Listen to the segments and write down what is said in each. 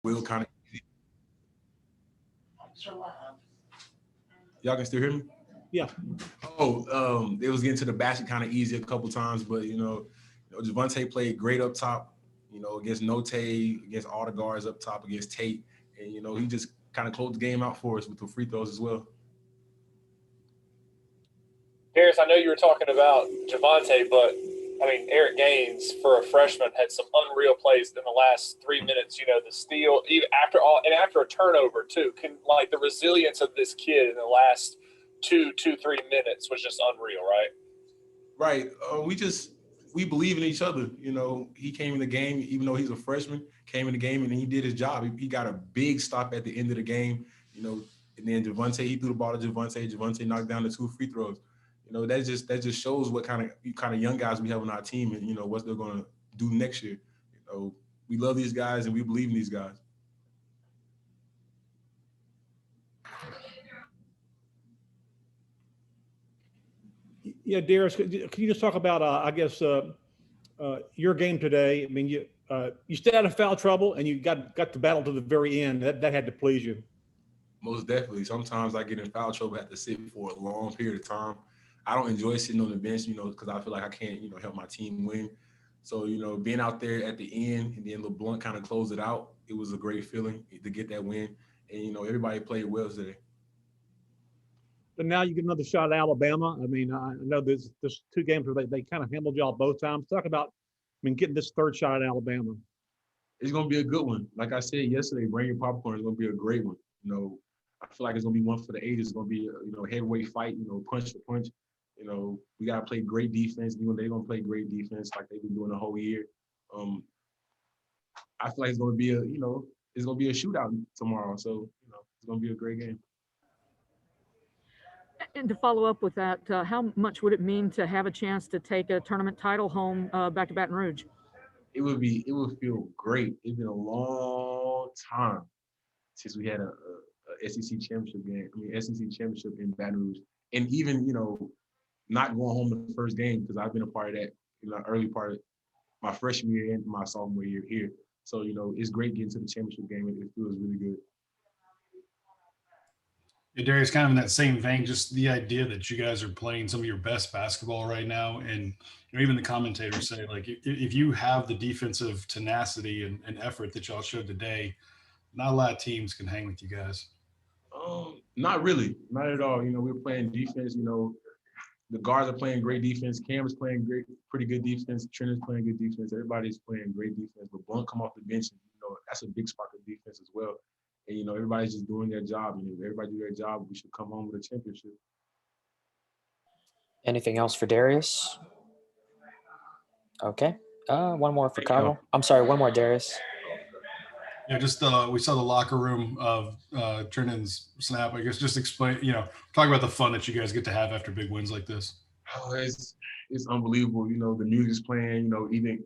will kind of. Y'all can still hear me? Yeah. Oh, it was getting to the basket kind of easy a couple times, but Javonte played great up top. Against Note, against all the guards up top, against Tate, and he just kind of closed the game out for us with the free throws as well. Darius, I know you were talking about Javonte, but I mean Eric Gaines for a freshman had some unreal plays in the last 3 minutes. The steal, even after all, and after a turnover too. Like the resilience of this kid in the last 3 minutes was just unreal, right? Right. We believe in each other. He came in the game, even though he's a freshman, came in the game and he did his job. He got a big stop at the end of the game. And then Javonte, he threw the ball to Javonte. Javonte knocked down the 2 free throws. That just shows what kind of young guys we have on our team, and what they're going to do next year. We love these guys and we believe in these guys. Yeah, Darius, can you just talk about, I guess, your game today? I mean, you stayed out of foul trouble and you got to battle to the very end. That had to please you. Most definitely. Sometimes I get in foul trouble, have to sit for a long period of time. I don't enjoy sitting on the bench, because I feel like I can't, help my team win. So, being out there at the end and then LeBlanc kind of closed it out, it was a great feeling to get that win. And, everybody played well today. But now you get another shot at Alabama. I mean, I know there's 2 games where they kind of handled y'all both times. Talk about, getting this third shot at Alabama. It's going to be a good one. Like I said yesterday, bring your popcorn. It's going to be a great one. I feel like it's going to be one for the ages. It's going to be a heavyweight fight, punch for punch. We got to play great defense. They're going to play great defense like they've been doing the whole year. I feel like it's going to be it's going to be a shootout tomorrow. So, it's going to be a great game. And to follow up with that, how much would it mean to have a chance to take a tournament title home back to Baton Rouge? It would feel great. It's been a long time since we had a SEC championship game. SEC championship in Baton Rouge, and even not going home the first game, because I've been a part of that, early part of my freshman year and my sophomore year here. So it's great getting to the championship game. It feels really good. Yeah, Darius, kind of in that same vein, just the idea that you guys are playing some of your best basketball right now, and even the commentators say, like, if you have the defensive tenacity and effort that y'all showed today, not a lot of teams can hang with you guys. Not really, not at all. We're playing defense. The guards are playing great defense. Cam is playing pretty good defense. Trent is playing good defense. Everybody's playing great defense. But Blunt come off the bench, and that's a big spark of defense as well. And everybody's just doing their job. And if everybody do their job, we should come home with a championship. Anything else for Darius? Okay. One more for Kyle. I'm sorry, one more, Darius. Yeah, just we saw the locker room of Trennan's snap. I guess just explain, talk about the fun that you guys get to have after big wins like this. Oh, it's unbelievable. The music's playing.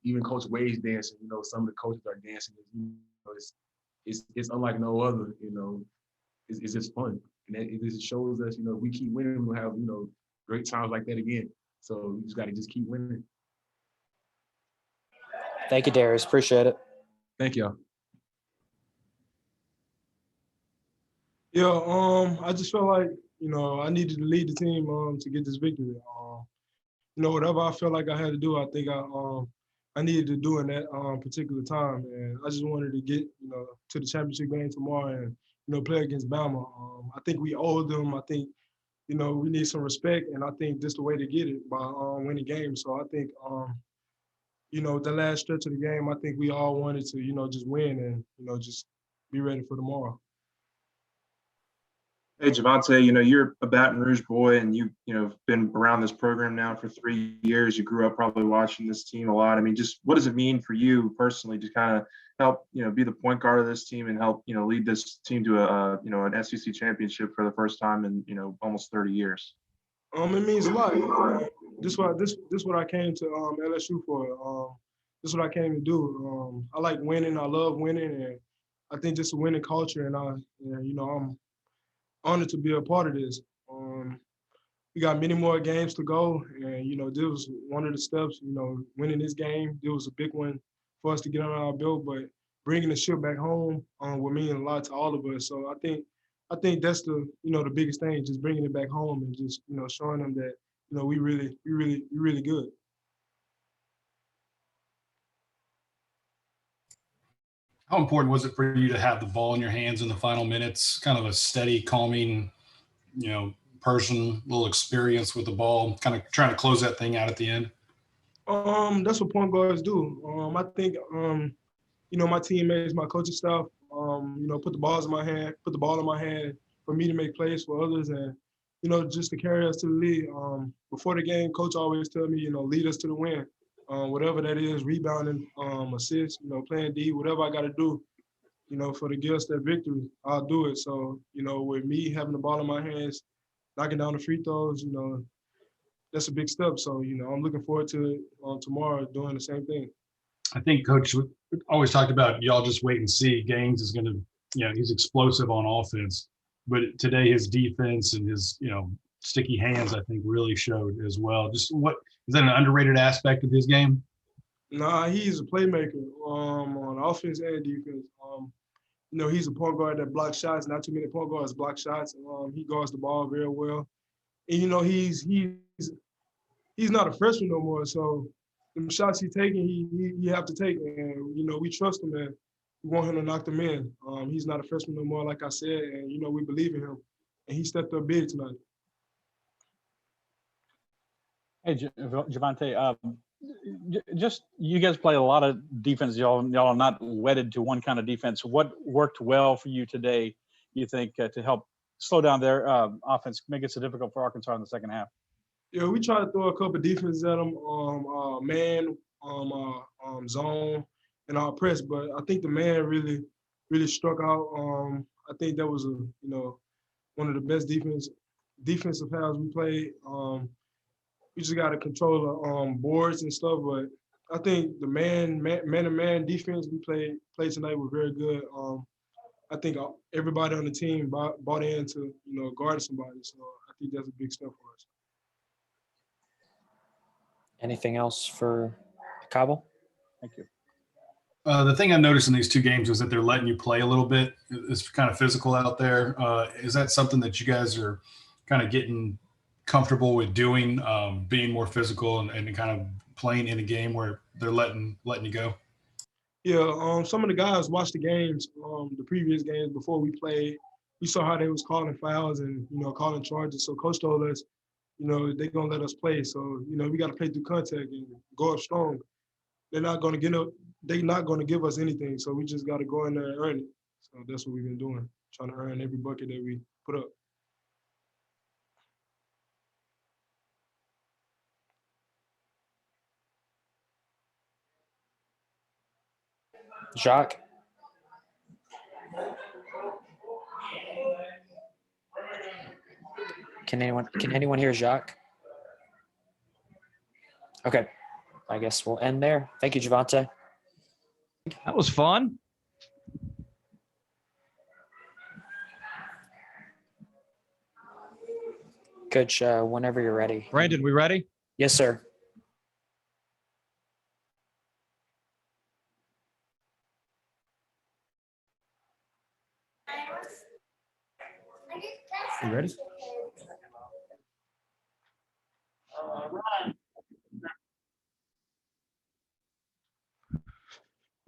Even Coach Wade's dancing. Some of the coaches are dancing. It's unlike no other. It's just fun, and it just shows us. If we keep winning, we'll have great times like that again. So we just got to just keep winning. Thank you, Darius. Appreciate it. Thank y'all. Yeah, I just felt like, I needed to lead the team to get this victory. Whatever I felt like I had to do, I think I needed to do in that particular time. And I just wanted to get, to the championship game tomorrow and, play against Bama. I think we owe them. I think, we need some respect, and I think this is the way to get it by winning games. So I think, the last stretch of the game, I think we all wanted to, just win and, just be ready for tomorrow. Hey, Javonte, you're a Baton Rouge boy, and you've been around this program now for 3 years. You grew up probably watching this team a lot. I mean, just what does it mean for you personally to kind of help, be the point guard of this team and help, lead this team to an SEC championship for the first time in, almost 30 years? It means a lot. This what I came to LSU for. This is what I came to do. I like winning. I love winning, and I think this is a winning culture. And I'm honored to be a part of this. We got many more games to go, and this was one of the steps. Winning this game, it was a big one for us to get on our belt. But bringing the ship back home will mean a lot to all of us. So I think that's the the biggest thing, just bringing it back home and just showing them that we really good. How important was it for you to have the ball in your hands in the final minutes? Kind of a steady, calming, person, little experience with the ball, kind of trying to close that thing out at the end. That's what point guards do. I think my teammates, my coaching staff, put the ball in my hand for me to make plays for others, and just to carry us to the lead. Before the game, coach always tell me, lead us to the win. Whatever that is, rebounding, assists, playing D, whatever I got to do, for to give us that victory, I'll do it. So, with me having the ball in my hands, knocking down the free throws, that's a big step. So, I'm looking forward to it tomorrow doing the same thing. I think Coach always talked about y'all just wait and see. Gaines is going to, he's explosive on offense, but today his defense and his, sticky hands, I think, really showed as well. Just what is that an underrated aspect of his game? Nah, he's a playmaker on offense and defense. He's a point guard that blocks shots. Not too many point guards block shots. He guards the ball very well. And he's not a freshman no more. So the shots he's taking, he have to take. And we trust him and we want him to knock them in. He's not a freshman no more, like I said, and we believe in him. And he stepped up big tonight. Hey, Javonte, just you guys play a lot of defense. Y'all are not wedded to one kind of defense. What worked well for you today, you think, to help slow down their offense, make it so difficult for Arkansas in the second half? Yeah, we try to throw a couple of defenses at them, man, zone, and our press. But I think the man really struck out. I think that was one of the best defensive halves we played. We just got to control the boards and stuff. But I think the man-to-man defense we played tonight was very good. I think everybody on the team bought in to guard somebody. So I think that's a big step for us. Anything else for Kabul? Thank you. The thing I've noticed in these two games is that they're letting you play a little bit. It's kind of physical out there. Is that something that you guys are kind of getting comfortable with doing, being more physical and kind of playing in a game where they're letting you go? Yeah, some of the guys watched the games, the previous games before we played. We saw how they was calling fouls and calling charges. So coach told us, they're gonna let us play. So we got to play through contact and go up strong. They're not gonna give us anything. So we just got to go in there and earn it. So that's what we've been doing, trying to earn every bucket that we put up. Jacques? Can anyone hear Jacques? Okay. I guess we'll end there. Thank you, Javonte. That was fun. Coach, whenever you're ready. Brandon, we ready? Yes, sir. You ready?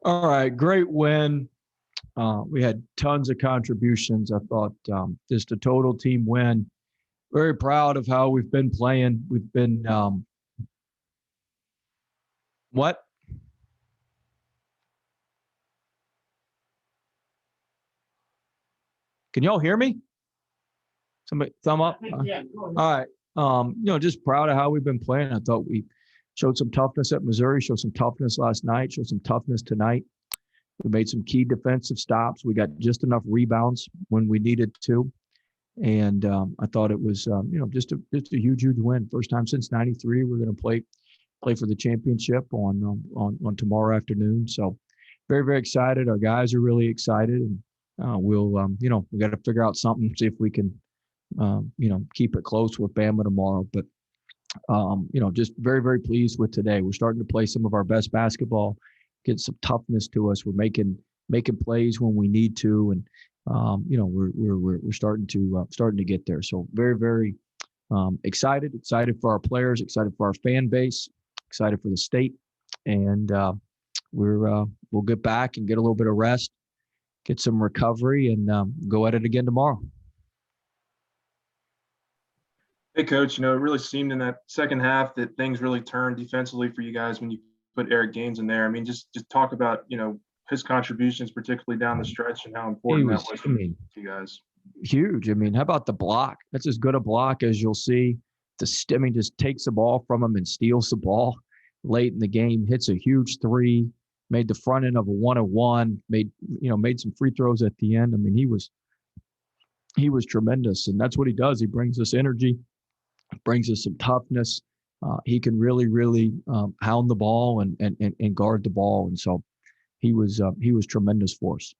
All right, great win. We had tons of contributions. I thought just a total team win. Very proud of how we've been playing. We've been what? Can y'all hear me? Somebody thumb up? Yeah. All right. Just proud of how we've been playing. I thought we showed some toughness at Missouri, showed some toughness last night, showed some toughness tonight. We made some key defensive stops. We got just enough rebounds when we needed to. And I thought it was, just a huge win. First time since '93, we're going to play for the championship on tomorrow afternoon. So very, very excited. Our guys are really excited, and we'll, we got to figure out something, see if we can, keep it close with Bama tomorrow. But, just very, very pleased with today. We're starting to play some of our best basketball, get some toughness to us. We're making making plays when we need to, and we're starting to get there. So very, very excited for our players, excited for our fan base, excited for the state, and we'll get back and get a little bit of rest, get some recovery, and go at it again tomorrow. Hey, Coach, it really seemed in that second half that things really turned defensively for you guys when you put Eric Gaines in there. I mean, just talk about, his contributions, particularly down the stretch, and how important that was for you guys. Huge. I mean, how about the block? That's as good a block as you'll see. Just takes the ball from him and steals the ball late in the game, hits a huge three, made the front end of a 1-on-1, made some free throws at the end. I mean, he was tremendous, and that's what he does. He brings us energy, brings us some toughness. He can really, really hound the ball and guard the ball, and so he was tremendous for us.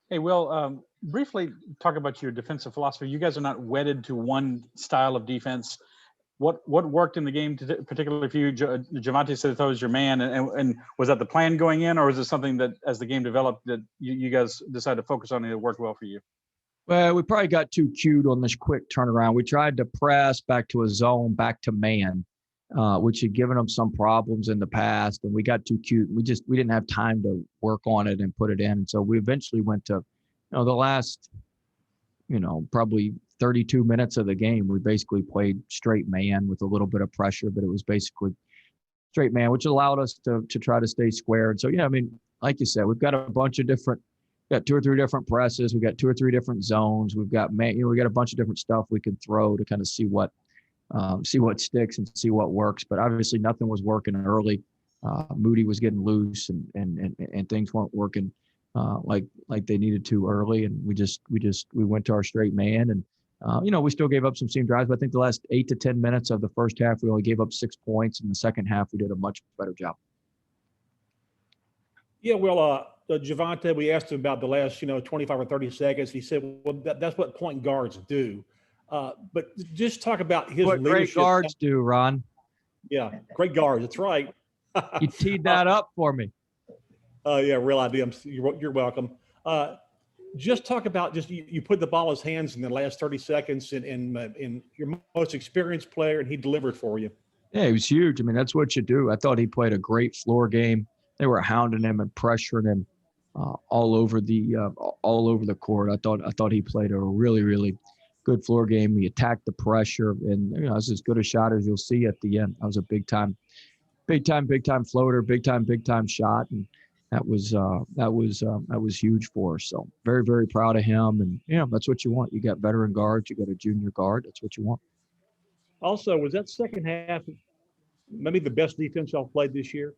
Hey, Will, briefly talk about your defensive philosophy. You guys are not wedded to one style of defense. What worked in the game, particularly for you? Javonte said that was your man, and was that the plan going in, or was it something that, as the game developed, that you guys decided to focus on and it worked well for you? Well, we probably got too cute on this quick turnaround. We tried to press back to a zone, back to man, which had given them some problems in the past, and we got too cute. We didn't have time to work on it and put it in. And so we eventually went to, the last, probably 32 minutes of the game, we basically played straight man with a little bit of pressure, but it was basically straight man, which allowed us to try to stay square. And so, yeah, I mean, like you said, we've got a bunch of different, got 2 or 3 different presses. We've got 2 or 3 different zones. We've got we got a bunch of different stuff we can throw to kind of see what sticks and see what works. But obviously nothing was working early. Moody was getting loose and things weren't working like they needed to early. And we went to our straight man, and we still gave up some seam drives, but I think the last 8 to 10 minutes of the first half, we only gave up 6 points. In the second half, we did a much better job. Yeah, well, Javonte, we asked him about the last, 25 or 30 seconds. He said, well, that's what point guards do. But just talk about his what leadership. Great guards do, Ron. Yeah, great guards. That's right. You teed that up for me. Yeah, real idea. You're welcome. Just talk about you put the ball in his hands in the last 30 seconds, and your most experienced player, and he delivered for you. Yeah, he was huge. I mean, that's what you do. I thought he played a great floor game. They were hounding him and pressuring him all over the court. I thought he played a really, really good floor game. He attacked the pressure, and it was as good a shot as you'll see at the end. That was a big time floater, big time shot, and that was huge for us. So very, very proud of him. And that's what you want. You got veteran guards, you got a junior guard. That's what you want. Also, was that second half maybe the best defense y'all played this year?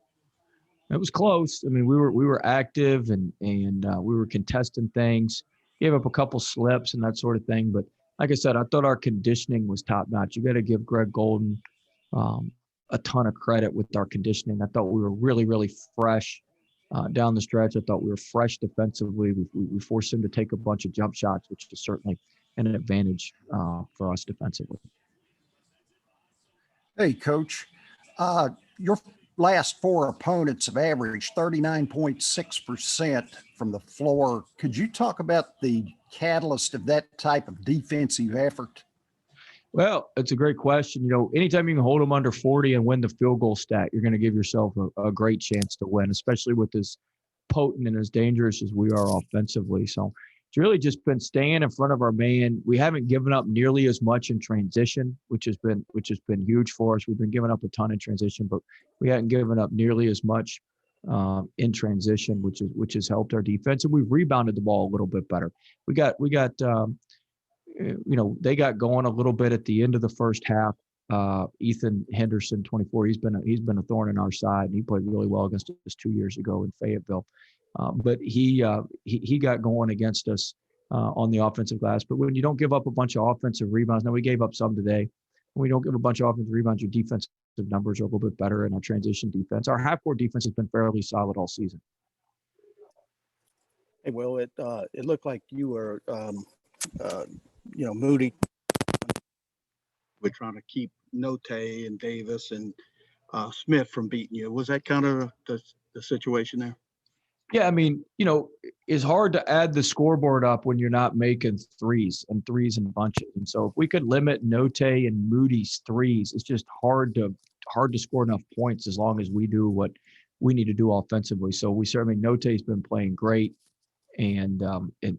It was close. I mean, we were active and we were contesting things. Gave up a couple slips and that sort of thing. But like I said, I thought our conditioning was top notch. You got to give Greg Golden a ton of credit with our conditioning. I thought we were really, really fresh down the stretch. I thought we were fresh defensively. We forced him to take a bunch of jump shots, which is certainly an advantage for us defensively. Hey, Coach, your last 4 opponents have averaged 39.6% from the floor. Could you talk about the catalyst of that type of defensive effort? Well, it's a great question. Anytime you can hold them under 40 and win the field goal stat, you're going to give yourself a great chance to win, especially with as potent and as dangerous as we are offensively. So it's really just been staying in front of our man. We haven't given up nearly as much in transition, which has been huge for us. We've been giving up a ton in transition, but we haven't given up nearly as much in transition, which has helped our defense. And we've rebounded the ball a little bit better. We got they got going a little bit at the end of the first half. Ethan Henderson, 24, he's been a thorn in our side, and he played really well against us 2 years ago in Fayetteville. But he got going against us on the offensive glass. But when you don't give up a bunch of offensive rebounds, now we gave up some today. When we don't give a bunch of offensive rebounds, your defensive numbers are a little bit better in our transition defense. Our half-court defense has been fairly solid all season. Hey, Will, it looked like you were, Moody. We're trying to keep Note and Davis and Smith from beating you. Was that kind of the situation there? Yeah, I mean, it's hard to add the scoreboard up when you're not making threes in bunches. And so if we could limit Note and Moody's threes, it's just hard to score enough points as long as we do what we need to do offensively. So we certainly Note's been playing great, and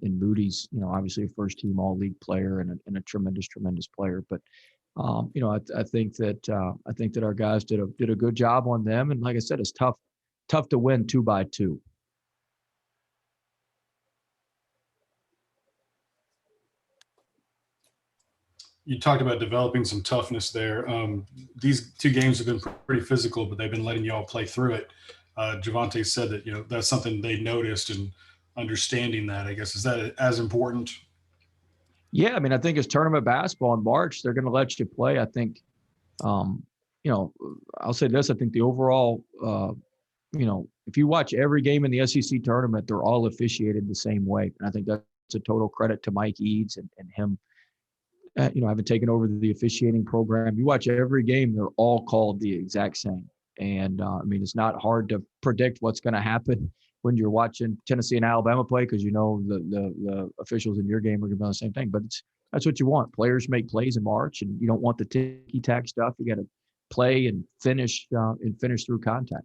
Moody's, obviously a first team all league player and a tremendous player. But I think that our guys did a good job on them. And like I said, it's tough to win 2 by 2. You talked about developing some toughness there. These 2 games have been pretty physical, but they've been letting y'all play through it. Javonte said that, that's something they noticed, and understanding that, I guess, is that as important? Yeah, I mean, I think it's tournament basketball in March. They're going to let you play. I think, I'll say this. I think the overall, if you watch every game in the SEC tournament, they're all officiated the same way. And I think that's a total credit to Mike Eads and him, having taken over the officiating program. You watch every game, they're all called the exact same. And I mean, it's not hard to predict what's going to happen when you're watching Tennessee and Alabama play, because the officials in your game are going to be the same thing. But that's what you want. Players make plays in March, and you don't want the ticky-tack stuff. You got to play and finish through contact.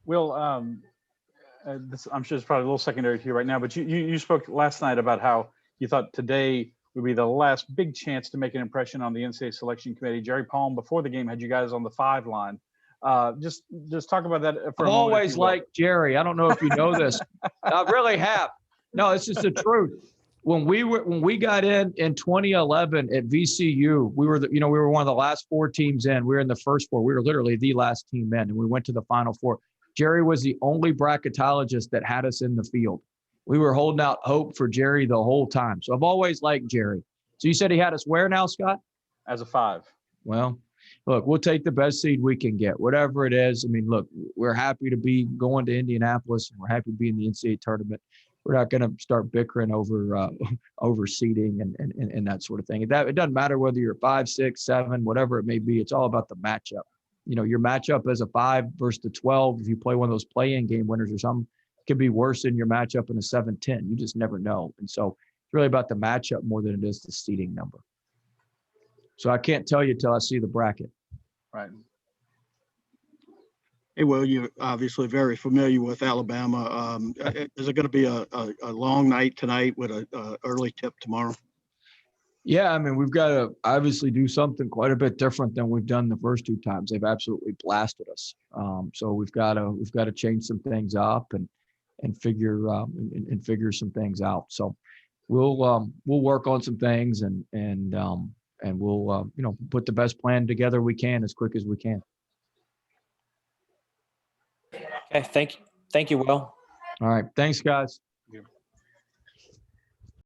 Will, I'm sure it's probably a little secondary to you right now, but you spoke last night about how you thought today would be the last big chance to make an impression on the NCAA selection committee. Jerry Palm, before the game, had you guys on the 5 line. Just talk about that for a moment. I've always liked Jerry. I don't know if you know this. I really have. No, it's just the truth. When we got in 2011 at VCU, we were one of the last 4 teams in. We were in the first 4. We were literally the last team in, and we went to the Final Four. Jerry was the only bracketologist that had us in the field. We were holding out hope for Jerry the whole time. So I've always liked Jerry. So you said he had us where now, Scott? As a 5. Well, look, we'll take the best seed we can get, whatever it is. I mean, look, we're happy to be going to Indianapolis, and we're happy to be in the NCAA tournament. We're not going to start bickering over seeding and that sort of thing. It doesn't matter whether you're 5, 6, 7, whatever it may be. It's all about the matchup. Your matchup as a 5 versus the 12, if you play one of those play-in game winners or something, could be worse than your matchup in a 7-10. You just never know. And so it's really about the matchup more than it is the seeding number. So I can't tell you till I see the bracket. Right. Hey, Will, you're obviously very familiar with Alabama. Is it going to be a long night tonight with a early tip tomorrow? Yeah, I mean, we've got to obviously do something quite a bit different than we've done the first 2 times. They've absolutely blasted us. So we've got to change some things up and figure some things out. So we'll work on some things and we'll put the best plan together we can as quick as we can. Okay, thank you, Will. All right, thanks, guys.